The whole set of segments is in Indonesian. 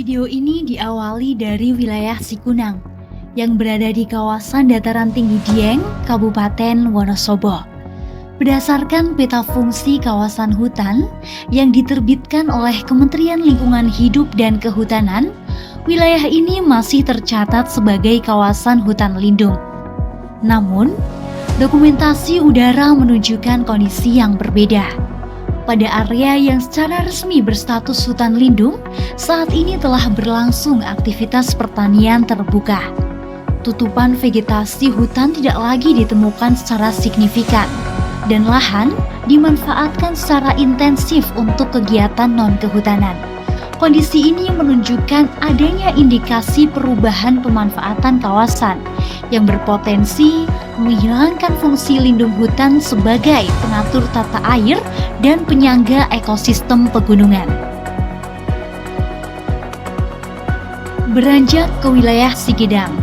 Video ini diawali dari wilayah Sikunang yang berada di kawasan dataran tinggi Dieng, Kabupaten Wonosobo. Berdasarkan peta fungsi kawasan hutan yang diterbitkan oleh Kementerian Lingkungan Hidup dan Kehutanan, wilayah ini masih tercatat sebagai kawasan hutan lindung. Namun, dokumentasi udara menunjukkan kondisi yang berbeda. Pada area yang secara resmi berstatus hutan lindung, saat ini telah berlangsung aktivitas pertanian terbuka. Tutupan vegetasi hutan tidak lagi ditemukan secara signifikan, dan lahan dimanfaatkan secara intensif untuk kegiatan non-kehutanan. Kondisi ini menunjukkan adanya indikasi perubahan pemanfaatan kawasan yang berpotensi menghilangkan fungsi lindung hutan sebagai pengatur tata air dan penyangga ekosistem pegunungan. Beranjak ke wilayah Sigedang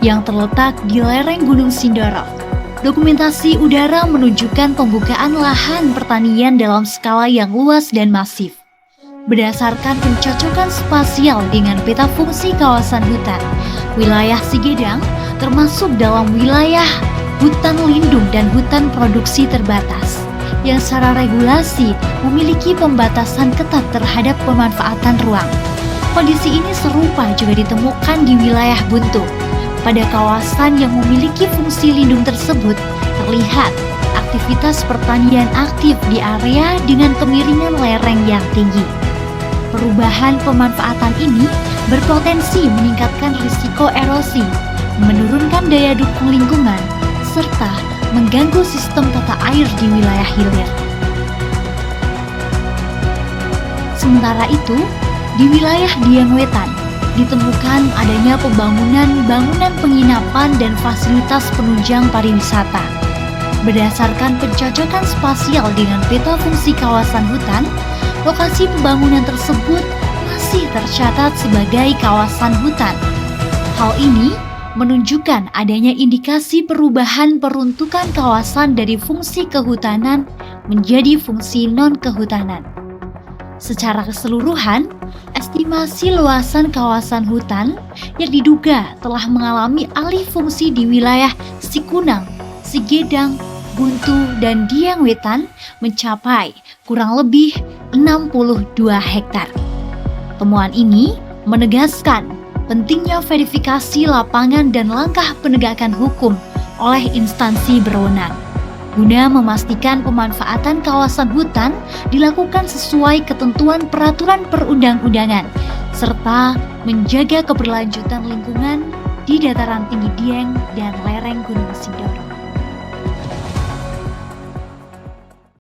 yang terletak di lereng Gunung Sindoro, dokumentasi udara menunjukkan pembukaan lahan pertanian dalam skala yang luas dan masif. Berdasarkan pencocokan spasial dengan peta fungsi kawasan hutan, wilayah Sigedang termasuk dalam wilayah hutan lindung dan hutan produksi terbatas, yang secara regulasi memiliki pembatasan ketat terhadap pemanfaatan ruang. Kondisi ini serupa juga ditemukan di wilayah Buntu. Pada kawasan yang memiliki fungsi lindung tersebut, terlihat aktivitas pertanian aktif di area dengan kemiringan lereng yang tinggi. Perubahan pemanfaatan ini berpotensi meningkatkan risiko erosi, menurunkan daya dukung lingkungan, serta mengganggu sistem tata air di wilayah hilir. Sementara itu, di wilayah Dieng Wetan ditemukan adanya bangunan penginapan dan fasilitas penunjang pariwisata. Berdasarkan pencocokan spasial dengan peta fungsi kawasan hutan, lokasi pembangunan tersebut masih tercatat sebagai kawasan hutan. Hal ini menunjukkan adanya indikasi perubahan peruntukan kawasan dari fungsi kehutanan menjadi fungsi non-kehutanan. Secara keseluruhan, estimasi luasan kawasan hutan yang diduga telah mengalami alih fungsi di wilayah Sikunang, Sigedang, Buntu, dan Dieng Wetan mencapai kurang lebih 62 hektar. Temuan ini menegaskan pentingnya verifikasi lapangan dan langkah penegakan hukum oleh instansi berwenang, guna memastikan pemanfaatan kawasan hutan dilakukan sesuai ketentuan peraturan perundang-undangan, serta menjaga keberlanjutan lingkungan di dataran tinggi Dieng dan lereng Gunung Sindoro.